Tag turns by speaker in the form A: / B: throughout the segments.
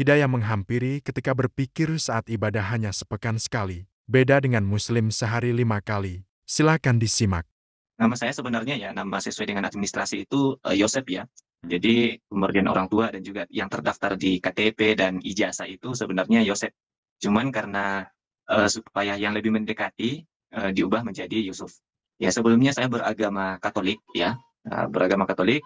A: Hidayah menghampiri ketika berpikir saat ibadah hanya sepekan sekali, beda dengan Muslim sehari 5 kali. Silakan disimak.
B: Nama saya sebenarnya ya, nama sesuai dengan administrasi itu Yosep ya. Jadi kemudian orang tua dan juga yang terdaftar di KTP dan ijazah itu sebenarnya Yosep. Cuman karena supaya yang lebih mendekati diubah menjadi Yusuf. Ya sebelumnya saya beragama Katolik ya, beragama Katolik.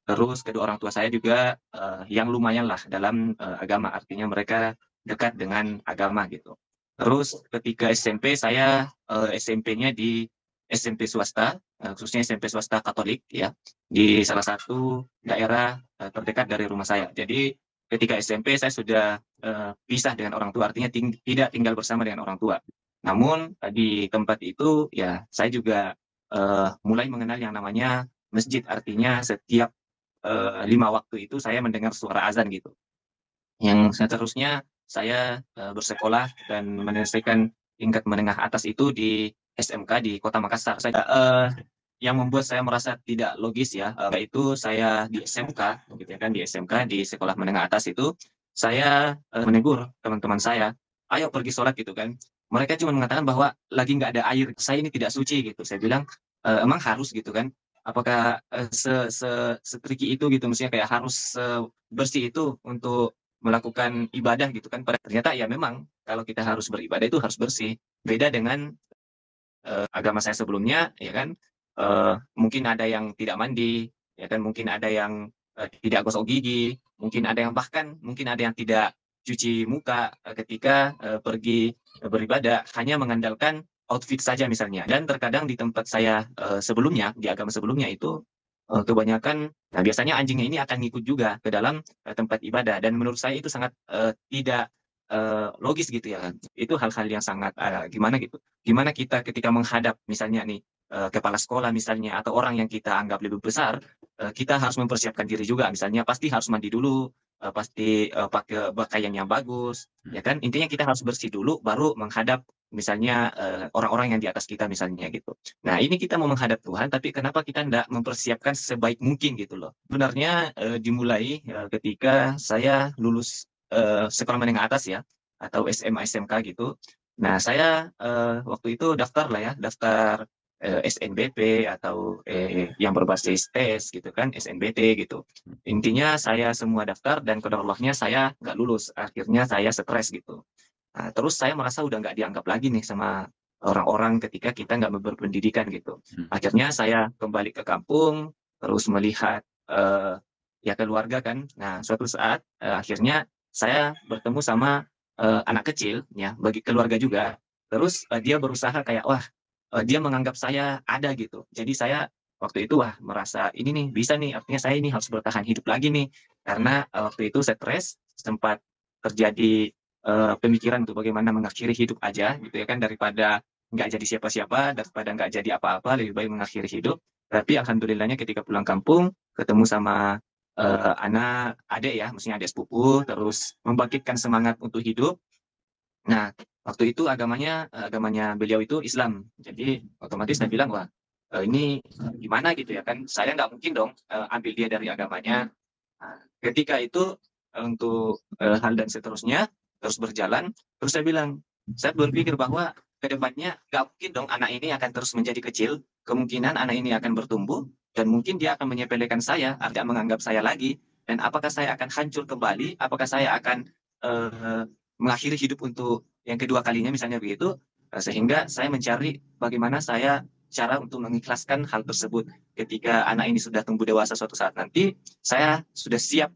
B: Terus kedua orang tua saya juga yang lumayan lah dalam agama, artinya mereka dekat dengan agama gitu. Terus ketika SMP saya SMP-nya di SMP swasta, khususnya SMP swasta Katolik ya, di salah satu daerah terdekat dari rumah saya. Jadi ketika SMP saya sudah pisah dengan orang tua, artinya tidak tinggal bersama dengan orang tua. Namun di tempat itu ya saya juga mulai mengenal yang namanya masjid, artinya setiap 5 waktu itu saya mendengar suara azan gitu. Yang seterusnya saya bersekolah dan menyelesaikan tingkat menengah atas itu di SMK di Kota Makassar. Yang membuat saya merasa tidak logis ya, yaitu saya di SMK, gitu ya kan, di SMK di sekolah menengah atas itu saya menegur teman-teman saya, ayo pergi sholat gitu kan. Mereka cuma mengatakan bahwa lagi nggak ada air, saya ini tidak suci gitu. Saya bilang, emang harus gitu kan? Apakah setriki itu gitu, maksudnya kayak harus bersih itu untuk melakukan ibadah gitu kan. Ternyata ya memang kalau kita harus beribadah itu harus bersih. Beda dengan agama saya sebelumnya, ya kan, mungkin ada yang tidak mandi, ya kan, mungkin ada yang tidak gosok gigi, mungkin ada yang bahkan mungkin ada yang tidak cuci muka ketika pergi beribadah, hanya mengandalkan outfit saja misalnya. Dan terkadang di tempat saya sebelumnya, di agama sebelumnya itu kebanyakan, nah biasanya anjingnya ini akan ngikut juga ke dalam tempat ibadah. Dan menurut saya itu sangat tidak logis gitu ya. Itu hal-hal yang sangat gimana gitu. Gimana kita ketika menghadap misalnya nih kepala sekolah misalnya atau orang yang kita anggap lebih besar, kita harus mempersiapkan diri juga. Misalnya pasti harus mandi dulu, pasti pakai pakaian yang bagus, ya kan? Intinya kita harus bersih dulu baru menghadap misalnya orang-orang yang di atas kita misalnya gitu. Nah, ini kita mau menghadap Tuhan, tapi kenapa kita tidak mempersiapkan sebaik mungkin gitu loh. Sebenarnya dimulai ketika saya lulus sekolah menengah atas ya, atau SMA SMK gitu. Nah, saya waktu itu daftar lah ya, daftar SNBP atau yang berbasis tes gitu kan, SNBT gitu. Intinya saya semua daftar dan kodarulahnya saya nggak lulus. Akhirnya saya stres gitu. Nah, terus saya merasa udah nggak dianggap lagi nih sama orang-orang ketika kita nggak berpendidikan gitu. Akhirnya saya kembali ke kampung, terus melihat ya keluarga kan. Nah, suatu saat akhirnya saya bertemu sama anak kecil ya, bagi keluarga juga. Terus dia berusaha kayak wah, dia menganggap saya ada gitu. Jadi saya waktu itu wah merasa ini nih bisa nih, artinya saya ini harus bertahan hidup lagi nih. Karena waktu itu stres, sempat terjadi pemikiran untuk bagaimana mengakhiri hidup aja gitu ya kan, daripada nggak jadi siapa-siapa, daripada nggak jadi apa-apa, lebih baik mengakhiri hidup. Tapi alhamdulillahnya ketika pulang kampung ketemu sama anak adik ya, maksudnya adik sepupu, terus membangkitkan semangat untuk hidup. Nah, waktu itu agamanya beliau itu Islam. Jadi otomatis saya bilang, wah ini gimana gitu ya kan? Saya nggak mungkin dong ambil dia dari agamanya. Nah, ketika itu untuk hal dan seterusnya terus berjalan, terus saya bilang, saya berpikir bahwa ke depannya nggak mungkin dong anak ini akan terus menjadi kecil. Kemungkinan anak ini akan bertumbuh dan mungkin dia akan menyepelekan saya, tidak menganggap saya lagi. Dan apakah saya akan hancur kembali? Apakah saya akan mengakhiri hidup untuk yang kedua kalinya misalnya begitu? Sehingga saya mencari bagaimana saya cara untuk mengikhlaskan hal tersebut. Ketika anak ini sudah tumbuh dewasa suatu saat nanti, saya sudah siap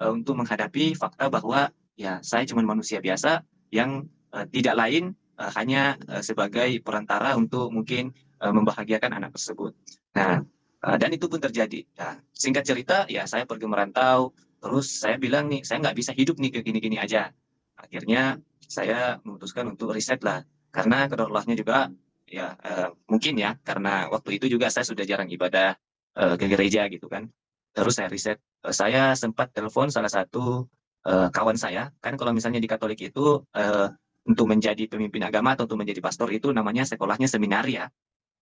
B: untuk menghadapi fakta bahwa ya saya cuma manusia biasa yang tidak lain hanya sebagai perantara untuk mungkin membahagiakan anak tersebut. Nah, dan itu pun terjadi. Nah, singkat cerita, ya saya pergi merantau, terus saya bilang nih, saya nggak bisa hidup nih kayak gini-gini aja. Akhirnya saya memutuskan untuk riset lah, karena kedaulahnya juga ya mungkin ya, karena waktu itu juga saya sudah jarang ibadah ke gereja gitu kan. Terus saya riset, saya sempat telepon salah satu kawan saya, kan kalau misalnya di Katolik itu untuk menjadi pemimpin agama atau untuk menjadi pastor itu namanya sekolahnya seminari ya.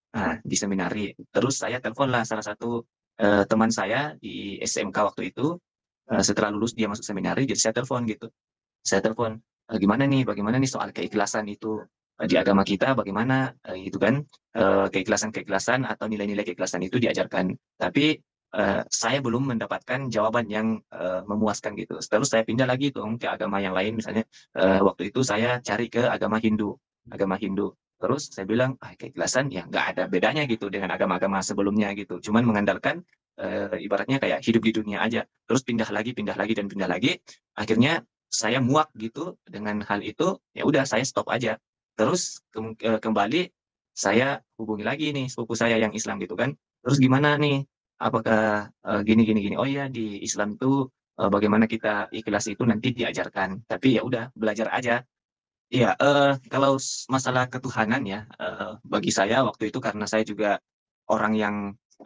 B: Nah, di seminari. Terus saya telepon lah salah satu teman saya di SMK waktu itu, setelah lulus dia masuk seminari, jadi saya telepon gitu. saya telepon, bagaimana nih soal keikhlasan itu, di agama kita bagaimana, gitu kan, keikhlasan-keikhlasan atau nilai-nilai keikhlasan itu diajarkan. Tapi, saya belum mendapatkan jawaban yang, memuaskan gitu. Terus saya pindah lagi dong ke agama yang lain misalnya, waktu itu saya cari ke agama Hindu. Terus saya bilang, "Ah, keikhlasan ya nggak ada bedanya gitu dengan agama-agama sebelumnya," gitu. Cuman mengandalkan, ibaratnya kayak hidup di dunia aja. Terus pindah lagi dan pindah lagi, akhirnya saya muak gitu dengan hal itu, ya udah saya stop aja. Terus kembali saya hubungi lagi nih sepupu saya yang Islam gitu kan, "Terus gimana nih? Apakah, gini gini gini?" "Oh iya di Islam tuh, bagaimana kita ikhlas itu nanti diajarkan, tapi ya udah belajar aja." Iya, kalau masalah ketuhanan ya, bagi saya waktu itu karena saya juga orang yang,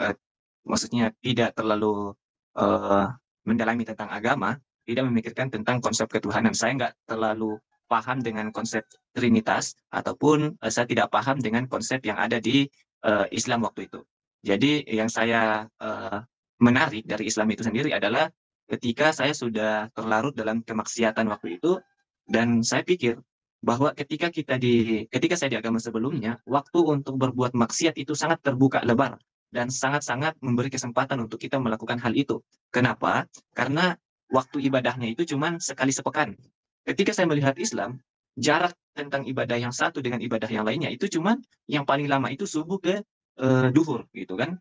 B: eee, maksudnya tidak terlalu, eee, mendalami tentang agama, tidak memikirkan tentang konsep ketuhanan. Saya nggak terlalu paham dengan konsep trinitas ataupun, saya tidak paham dengan konsep yang ada di, Islam waktu itu. Jadi yang saya, menarik dari Islam itu sendiri adalah ketika saya sudah terlarut dalam kemaksiatan waktu itu dan saya pikir bahwa ketika saya di agama sebelumnya, waktu untuk berbuat maksiat itu sangat terbuka lebar dan sangat-sangat memberi kesempatan untuk kita melakukan hal itu. Kenapa? Karena waktu ibadahnya itu cuman sekali sepekan. Ketika saya melihat Islam, jarak tentang ibadah yang satu dengan ibadah yang lainnya itu cuman yang paling lama itu subuh ke, duhur gitu kan.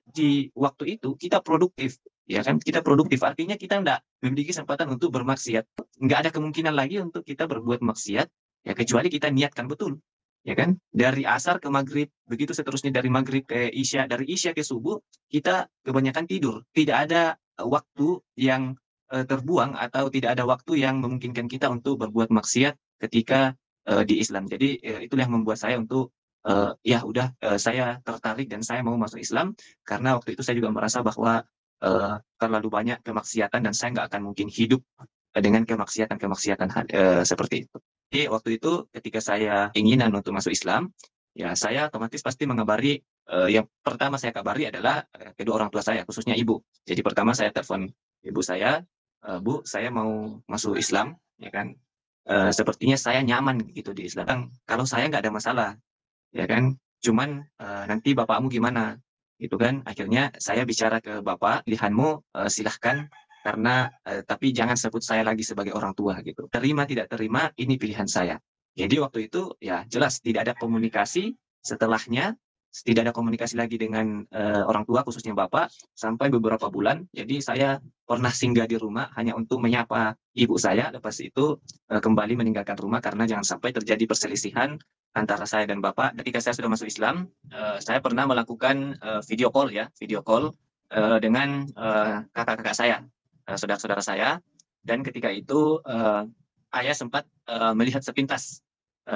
B: Di waktu itu kita produktif, ya kan, kita produktif artinya kita nggak memiliki kesempatan untuk bermaksiat. Nggak ada kemungkinan lagi untuk kita berbuat maksiat, ya kecuali kita niatkan betul, ya kan. Dari asar ke maghrib, begitu seterusnya dari maghrib ke isya, dari isya ke subuh, kita kebanyakan tidur. Tidak ada, waktu yang, terbuang atau tidak ada waktu yang memungkinkan kita untuk berbuat maksiat ketika, di Islam. Jadi, itulah yang membuat saya untuk, ya udah, saya tertarik dan saya mau masuk Islam, karena waktu itu saya juga merasa bahwa, terlalu banyak kemaksiatan dan saya nggak akan mungkin hidup dengan kemaksiatan-kemaksiatan seperti itu. Jadi waktu itu ketika saya keinginan untuk masuk Islam, ya saya otomatis pasti mengabari, yang pertama saya kabari adalah, kedua orang tua saya, khususnya ibu. Jadi pertama saya telepon ibu saya, "Bu, saya mau masuk Islam," ya kan, "sepertinya saya nyaman gitu di Islam. Kalau saya nggak ada masalah, ya kan, cuman, nanti bapakmu gimana?" Gitu kan. Akhirnya saya bicara ke bapak, "Pilihanmu, silahkan karena tapi jangan sebut saya lagi sebagai orang tua," gitu. Terima tidak terima, ini pilihan saya. Jadi waktu itu ya jelas tidak ada komunikasi setelahnya, tidak ada komunikasi lagi dengan, orang tua khususnya bapak, sampai beberapa bulan. Jadi saya pernah singgah di rumah hanya untuk menyapa ibu saya, lepas itu, kembali meninggalkan rumah karena jangan sampai terjadi perselisihan antara saya dan bapak. Ketika saya sudah masuk Islam, saya pernah melakukan, video call ya, video call, dengan, kakak-kakak saya, saudara-saudara saya, dan ketika itu, ayah sempat, melihat sepintas,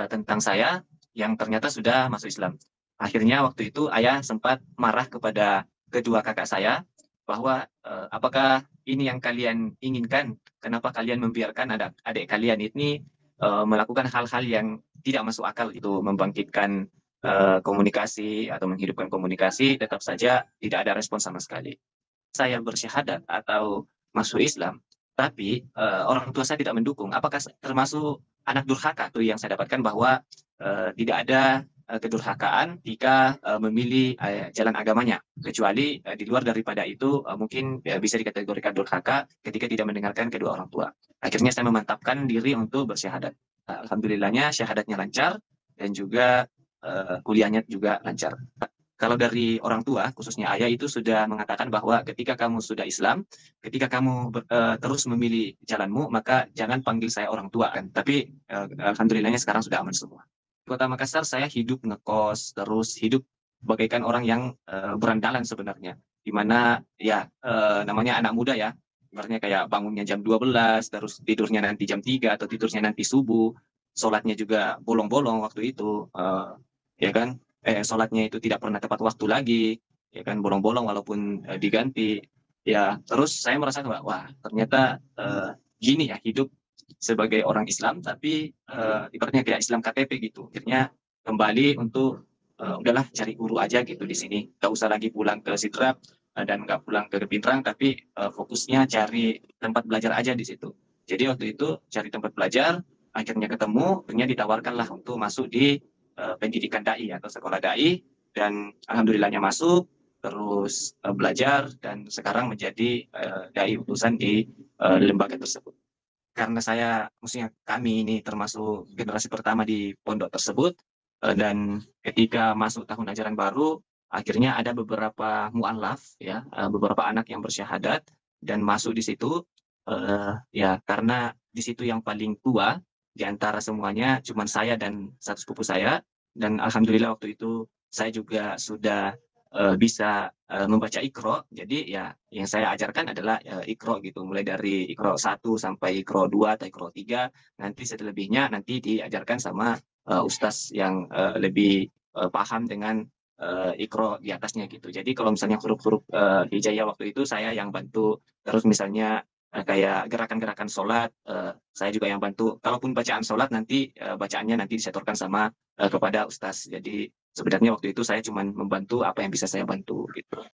B: tentang saya yang ternyata sudah masuk Islam. Akhirnya waktu itu ayah sempat marah kepada kedua kakak saya bahwa, "Apakah ini yang kalian inginkan? Kenapa kalian membiarkan adik kalian ini, melakukan hal-hal yang tidak masuk akal itu membangkitkan, komunikasi atau menghidupkan komunikasi, tetap saja tidak ada respon sama sekali." Saya bersyahadat atau masuk Islam, tapi, orang tua saya tidak mendukung. Apakah termasuk anak durhaka tuh yang saya dapatkan bahwa, tidak ada, kedurhakaan jika, memilih, jalan agamanya. Kecuali, di luar daripada itu, mungkin, bisa dikategorikan durhaka ketika tidak mendengarkan kedua orang tua. Akhirnya saya memantapkan diri untuk bersyahadat. Alhamdulillahnya syahadatnya lancar dan juga, kuliahnya juga lancar. Kalau dari orang tua, khususnya ayah itu sudah mengatakan bahwa ketika kamu sudah Islam, ketika kamu terus memilih jalanmu, maka jangan panggil saya orang tua kan. Tapi, alhamdulillahnya sekarang sudah aman semua. Kota Makassar saya hidup ngekos, terus hidup bagaikan orang yang, berandalan sebenarnya. Di mana ya, namanya anak muda ya, ibaratnya kayak bangunnya jam 12, terus tidurnya nanti jam 3 atau tidurnya nanti subuh, sholatnya juga bolong-bolong waktu itu, ya kan. Sholatnya itu tidak pernah tepat waktu lagi, ya kan, bolong-bolong walaupun, diganti. Ya, terus saya merasa bahwa, wah ternyata, gini ya hidup sebagai orang Islam tapi, ibaratnya kayak Islam KTP gitu. Akhirnya kembali untuk, udahlah cari guru aja gitu di sini, nggak usah lagi pulang ke Sidrap, dan nggak pulang ke Pinrang tapi, fokusnya cari tempat belajar aja di situ. Jadi waktu itu cari tempat belajar, akhirnya ketemu, akhirnya ditawarkanlah untuk masuk di pendidikan dai atau sekolah dai, dan alhamdulillahnya masuk, terus belajar dan sekarang menjadi dai utusan di lembaga tersebut. Karena maksudnya kami ini termasuk generasi pertama di pondok tersebut, dan ketika masuk tahun ajaran baru, akhirnya ada beberapa mualaf ya, beberapa anak yang bersyahadat dan masuk di situ, ya karena di situ yang paling tua di antara semuanya cuman saya dan satu sepupu saya, dan alhamdulillah waktu itu saya juga sudah bisa membaca Iqra. Jadi ya yang saya ajarkan adalah Iqra gitu, mulai dari Iqra 1 sampai Iqra 2 atau Iqra 3, nanti selebihnya nanti diajarkan sama ustaz yang lebih paham dengan Iqra di atasnya gitu. Jadi kalau misalnya huruf-huruf hijaiyah waktu itu saya yang bantu, terus misalnya kayak gerakan-gerakan sholat, saya juga yang bantu. Kalaupun bacaan sholat nanti bacaannya nanti disetorkan sama kepada ustaz. Jadi sebenarnya waktu itu saya cuma membantu apa yang bisa saya bantu gitu.